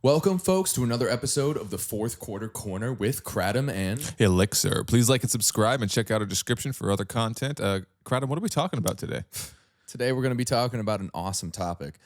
Welcome, folks, to another episode of the Fourth Quarter Corner with Kradam and Elixr. Please like and subscribe and check out our description for other content. Kradam, what are we talking about today? Today we're going to be talking about an awesome topic.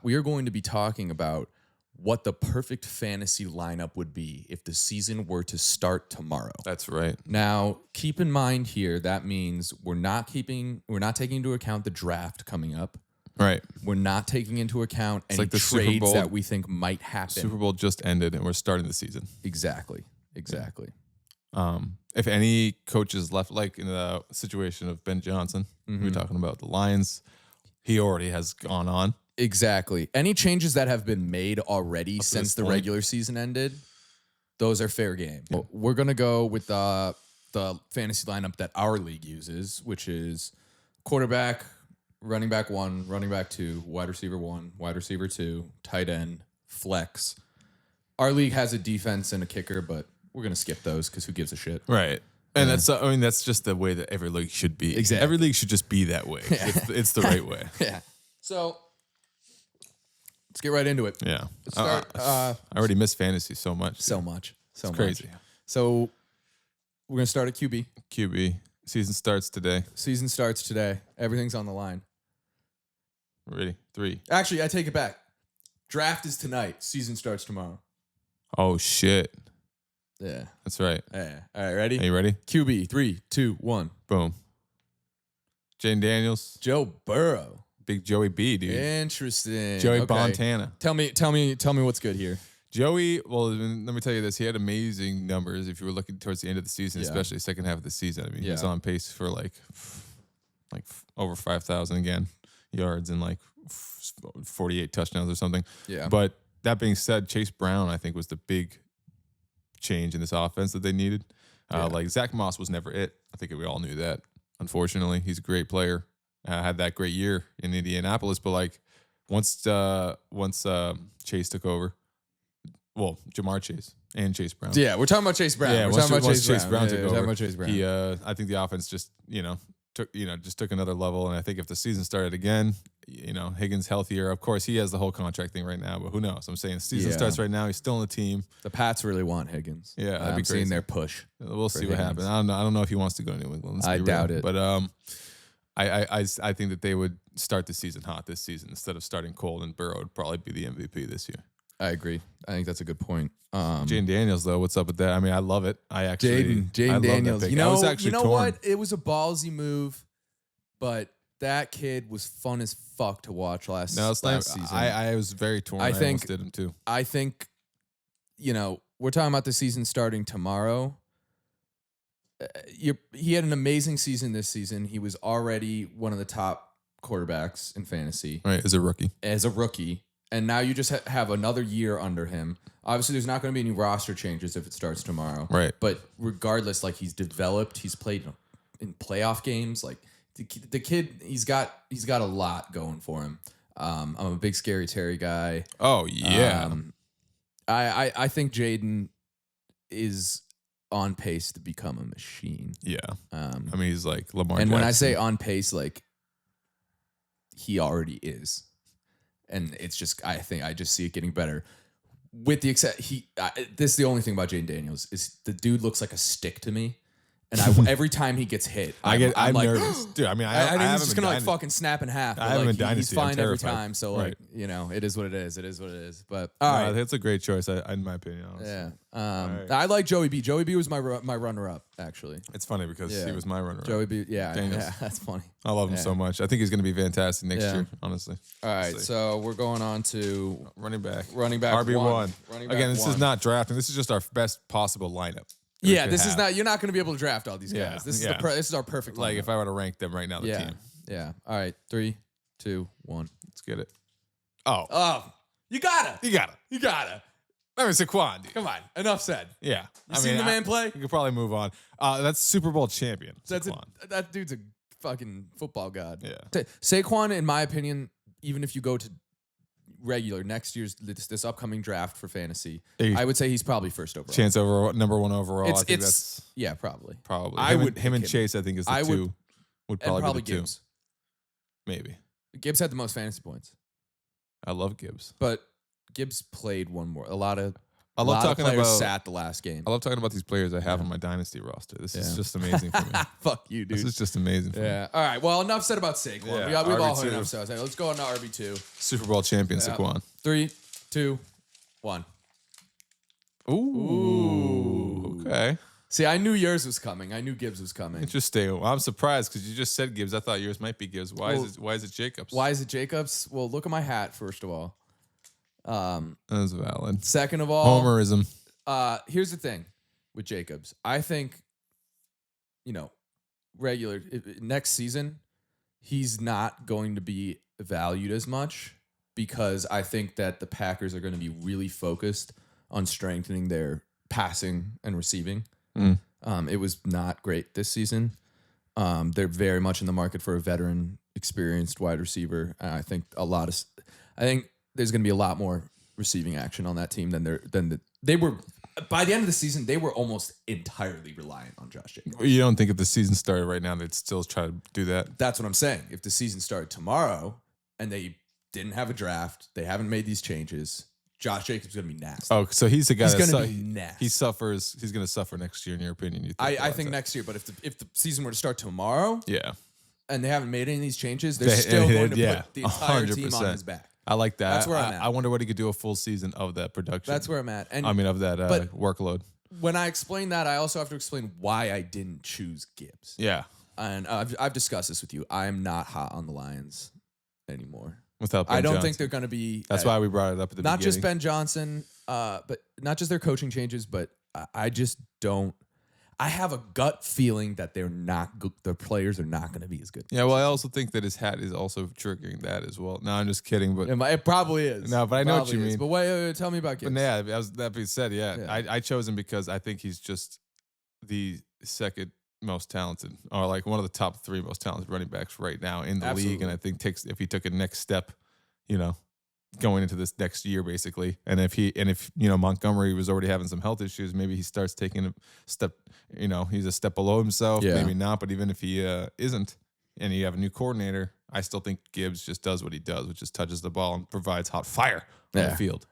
We are going to be talking about what the perfect fantasy lineup would be if the season were to start tomorrow. That's right. Now, keep in mind here, that means we're not taking into account the draft coming up. Right. We're not taking into account any like the Super trades Bowl. that we think might happen. Super Bowl just ended and we're starting the season. Exactly. If any coaches left, like in the situation of Ben Johnson, we're talking about the Lions, he already has gone on. Exactly. Any changes that have been made already since the regular season ended, those are fair game. Yeah. We're going to go with the fantasy lineup that our league uses, which is quarterback, running back 1, running back 2, wide receiver 1, wide receiver 2, tight end, flex. Our league has a defense and a kicker, but we're going to skip those because who gives a shit? Right. And that's just the way that every league should be. Exactly. Every league should just be that way. It's the right way. Yeah. So let's get right into it. Yeah. Let's start. I already miss fantasy so much. So much. It's crazy. So we're going to start at QB. QB. Season starts today. Season starts today. Everything's on the line. Ready? 3. Actually, I take it back. Draft is tonight. Season starts tomorrow. Oh, shit. Yeah. That's right. Yeah. All right, ready? Are you ready? QB, 3, 2, 1. Boom. Jane Daniels. Joe Burrow. Big Joey B, dude. Interesting. Joey Montana. Tell me what's good here. Joey, well, let me tell you this. He had amazing numbers if you were looking towards the end of the season, especially the second half of the season. I mean, he was on pace for like over 5,000 again yards and like 48 touchdowns or something. Yeah. But that being said, Chase Brown, I think, was the big change in this offense that they needed. Like Zach Moss was never it. I think we all knew that. Unfortunately, he's a great player. Had that great year in Indianapolis, but like once Chase took over, well, Jamar Chase and Chase Brown. Yeah, we're talking about Chase Brown. Yeah, we're talking about Chase Brown took over. We're talking about Chase Brown. He, I think the offense just took another level. And I think if the season started again, Higgins healthier. Of course, he has the whole contract thing right now, but who knows? I'm saying the season starts right now. He's still on the team. The Pats really want Higgins. Yeah, that'd be I'm crazy. seeing their push. We'll see what Higgins. happens. I don't know if he wants to go to New England. I doubt it. But I think that they would start the season hot this season instead of starting cold, and Burrow would probably be the MVP this year. I agree. I think that's a good point. Jane Daniels, though, what's up with that? I mean, I love it. Jane Daniels. I was actually torn. What? It was a ballsy move, but that kid was fun as fuck to watch last season. I was very torn. I almost did him too. I think, we're talking about the season starting tomorrow. He had an amazing season this season. He was already one of the top quarterbacks in fantasy. Right, as a rookie. And now you just have another year under him. Obviously, there's not going to be any roster changes if it starts tomorrow. Right. But regardless, like, he's developed. He's played in playoff games. Like, the kid, he's got a lot going for him. I'm a big Scary Terry guy. Oh, yeah. I think Jaden is on pace to become a machine. Yeah. I mean, he's like Lamar And Jackson. when I say on pace, like, he already is. And it's just, I just see it getting better. With the this is the only thing about Jane Daniels is the dude looks like a stick to me. And every time he gets hit, I'm like, nervous. Dude, I mean, I think he's just going to like fucking snap in half. I haven't been he's fine every terrified. time. So Right. like, it is what it is. It is what it is. But all right. That's a great choice, in my opinion. Honestly. Yeah. Right. I like Joey B. Joey B was my runner-up, actually. It's funny because he was my runner-up. Joey B. Yeah, Daniels. yeah, that's funny. I love him so much. I think he's going to be fantastic next year, honestly. All right, so we're going on to running back. RB1. Again, this is not drafting. This is just our best possible lineup. Yeah, this is not. You're not going to be able to draft all these guys. Yeah, This is this is our perfect. Like lineup. if I were to rank them right now, the team. Yeah. All right, 3, 2, 1. Let's get it. Oh, you gotta. I mean, Saquon, dude. Come on. Enough said. Yeah. You seen the man play? You could probably move on. That's Super Bowl champion. That dude's a fucking football god. Yeah. Saquon, in my opinion, even if you go to regular next year's this upcoming draft for fantasy, I would say he's probably first overall. Chance over number 1 overall. I think that's probably. Him and Chase, I think, is the two. Would probably be the Gibbs. Maybe. Gibbs had the most fantasy points. I love Gibbs. But Gibbs played one more. A lot of talking players about sat the last game. I love talking about these players I have on my dynasty roster. This is just amazing for me. Fuck you, dude. This is just amazing for me. Yeah. All right. Well, enough said about Saquon. Yeah, We've all RB2. heard enough said. Let's go on to RB2. Super Bowl champion Saquon. 3, 2, 1. Ooh. Okay. See, I knew yours was coming. I knew Gibbs was coming. Interesting. Well, I'm surprised because you just said Gibbs. I thought yours might be Gibbs. Why is it Jacobs? Why is it Jacobs? Well, look at my hat, first of all. That's valid. Second of all, Homerism. Here's the thing with Jacobs. I think, next season, he's not going to be valued as much because I think that the Packers are going to be really focused on strengthening their passing and receiving. It was not great this season. They're very much in the market for a veteran, experienced wide receiver. And I think there's going to be a lot more receiving action on that team than they were. By the end of the season, they were almost entirely reliant on Josh Jacobs. You don't think if the season started right now, they'd still try to do that? That's what I'm saying. If the season started tomorrow and they didn't have a draft, they haven't made these changes, Josh Jacobs is going to be nasty. Oh, so he's the guy He's going to be nasty. He's going to suffer next year, in your opinion? You think I think next year, but if the season were to start tomorrow, yeah, and they haven't made any of these changes, they're still going to put the entire 100%. team on his back. I like that. That's where I'm at. I wonder what he could do a full season of that production. That's where I'm at. And of that workload. When I explain that, I also have to explain why I didn't choose Gibbs. Yeah. And I've discussed this with you. I am not hot on the Lions anymore. Without Ben I don't Johnson. think they're going to be. That's why we brought it up at the not beginning. just Ben Johnson, but not just their coaching changes, but I just don't. I have a gut feeling that they're not good. The players are not going to be as good. Yeah, well, I also think that his hat is also triggering that as well. No, I'm just kidding, but It probably is. No, but I know what you mean. But wait, tell me about Gibbs. But yeah, that being said, I chose him because I think he's just the second most talented, or like one of the top 3 most talented running backs right now in the league. And I think if he took a next step, going into this next year, basically. And if Montgomery was already having some health issues, maybe he starts taking a step, he's a step below himself, maybe not. But even if he isn't, and you have a new coordinator, I still think Gibbs just does what he does, which is touches the ball and provides hot fire on the field.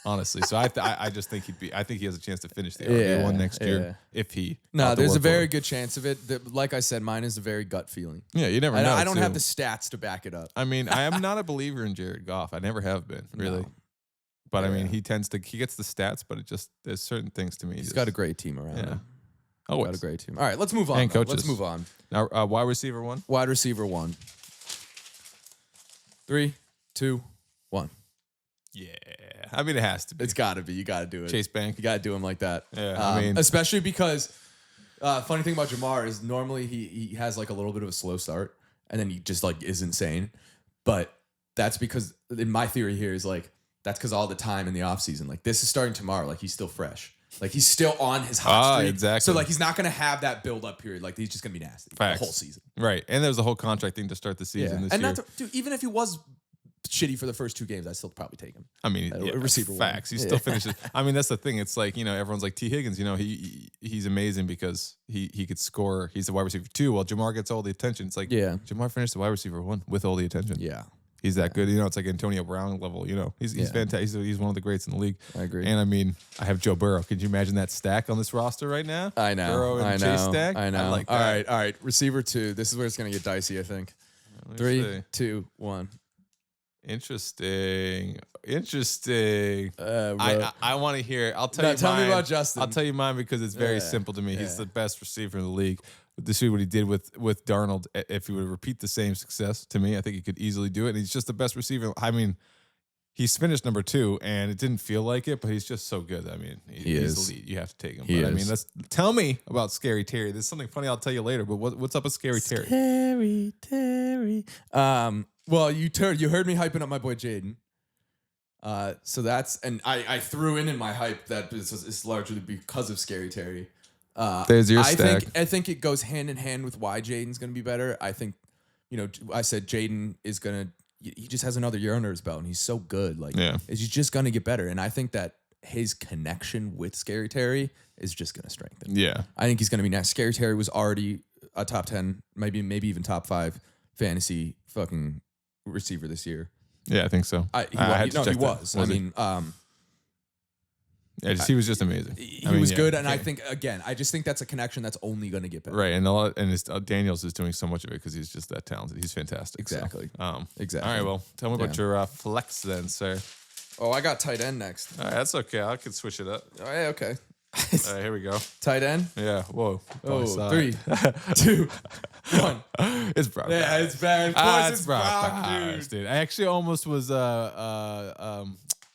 Honestly, so I just think I think he has a chance to finish the RB1 next year if he. No, there's a very good chance of it. Like I said, mine is a very gut feeling. Yeah, you never know. I don't have the stats to back it up. I mean, I am not a believer in Jared Goff. I never have been, really. No. But I mean, he gets the stats, but there's certain things to me. He's got a great team around him. Oh, got a great team. All right, let's move on. And coaches. Let's move on. Now, wide receiver 1. Wide receiver 1. 3, 2, 1. Yeah, I mean it has to be. It's got to be. You got to do it. Chase Bank. You got to do him like that. Yeah, I mean, especially because funny thing about Jamar is normally he has like a little bit of a slow start and then he just like is insane. But that's because in my theory here is like that's because all the time in the offseason, like this is starting tomorrow, like he's still fresh. Like he's still on his hot streak. Exactly. So like he's not gonna have that build up period. Like he's just gonna be nasty the whole season. Right. And there's a whole contract thing to start the season this year. Dude, even if he was shitty for the first 2 games, I'd still probably take him. I mean, receiver facts. He still finishes. I mean, that's the thing. It's like, everyone's like T. Higgins, he's amazing because he could score. He's the wide receiver 2 while Jamar gets all the attention. It's like, Jamar finished the wide receiver 1 with all the attention. Yeah. He's that good. It's like Antonio Brown level, He's fantastic. He's one of the greats in the league. I agree. And I mean, I have Joe Burrow. Could you imagine that stack on this roster right now? I know. Burrow and Chase stack? I know. I like that. All right. Receiver 2. This is where it's going to get dicey, I think. 3, 2, 1. Interesting. I want to hear. I'll tell you. Tell mine. me about Justin. I'll tell you mine because it's very simple to me. He's the best receiver in the league. To see what he did with Darnold, if he would repeat the same success to me, I think he could easily do it. And he's just the best receiver. I mean, he's finished number 2, and it didn't feel like it, but he's just so good. I mean, he's elite. You have to take him. I mean, tell me about Scary Terry. There's something funny I'll tell you later. But what's up with Scary Terry? Scary Terry. Well, you heard me hyping up my boy Jaden. So that's, and I threw in my hype that it's largely because of Scary Terry. There's your stack. I think it goes hand in hand with why Jaden's going to be better. I think, I said Jaden is going to, he just has another year under his belt and he's so good. Like, he's just going to get better. And I think that his connection with Scary Terry is just going to strengthen. Yeah. I think he's going to be next. Scary Terry was already a top 10, maybe even top 5 fantasy fucking receiver this year. Yeah, I think so. He had to was. check He that. was. I mean, he was just amazing. He was good, and I think again, I just think that's a connection that's only going to get better. Right, and Daniels is doing so much of it because he's just that talented. He's fantastic. Exactly. So, exactly. All right, well, tell me about your flex then, sir. Oh, I got tight end next. All right, that's okay. I can switch it up. Oh, yeah, okay. All right, here we go. Tight end. Yeah. Whoa. Oh, 3, 2, 1. It's Brock. Yeah, it's bad. Of course, it's Brock, Brock, dude. I actually almost was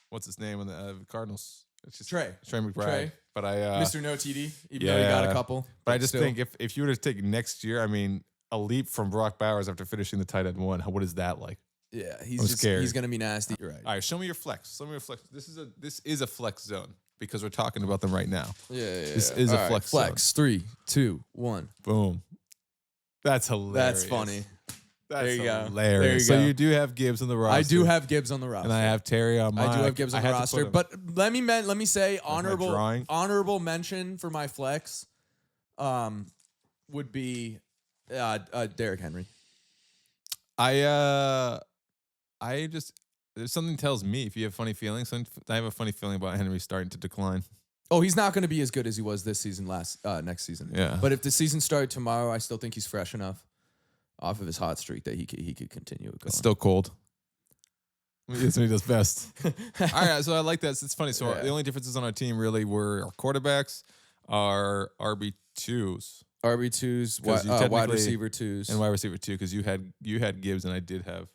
what's his name on the Cardinals? It's just Trey McBride. Trey. But I Mr. No TD. Even though he got a couple. But I just think if you were to take next year, I mean, a leap from Brock Bowers after finishing the tight end 1, what is that like? Yeah, he's gonna be nasty. You're right. All right, show me your flex. This is a flex zone because we're talking about them right now. Yeah. This is a flex zone. Flex. 3, 2, 1. Boom. That's hilarious. That's funny. That's there you go. Hilarious. There you so go. you do have Gibbs on the roster. I do have Gibbs on the roster, and I have Terry on mine. I do have Gibbs on the roster, but let me say honorable mention for my flex, would be Derrick Henry. There's something tells me if you have funny feelings. I have a funny feeling about Henry starting to decline. Oh, he's not going to be as good as he was this season. Next season. Yeah. But if the season started tomorrow, I still think he's fresh enough off of his hot streak that he could continue going. It's still cold. That's what he does best. All right, so I like that. It's funny. So the only differences on our team really were our quarterbacks, our RB2s. Wide receiver 2s. And wide receiver 2, because you had Gibbs and I did have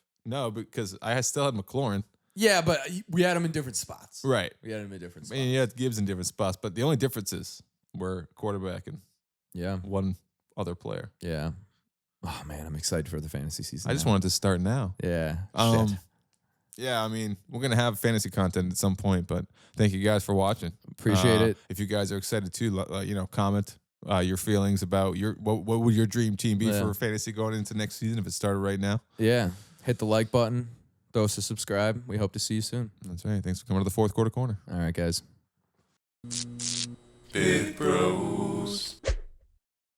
because I still had McLaurin. Yeah, but we had him in different spots. Right. We had him in different spots. I mean, you had Gibbs in different spots, but the only differences were quarterback and one other player. Yeah. Oh man, I'm excited for the fantasy season. I just wanted to start now. Yeah. Shit. Yeah, I mean, we're gonna have fantasy content at some point, but thank you guys for watching. Appreciate it. If you guys are excited too, comment your feelings about what would your dream team be for fantasy going into next season if it started right now. Yeah, hit the like button, throw us a subscribe. We hope to see you soon. That's right. Thanks for coming to the Fourth Quarter Corner. All right, guys. Big Bros.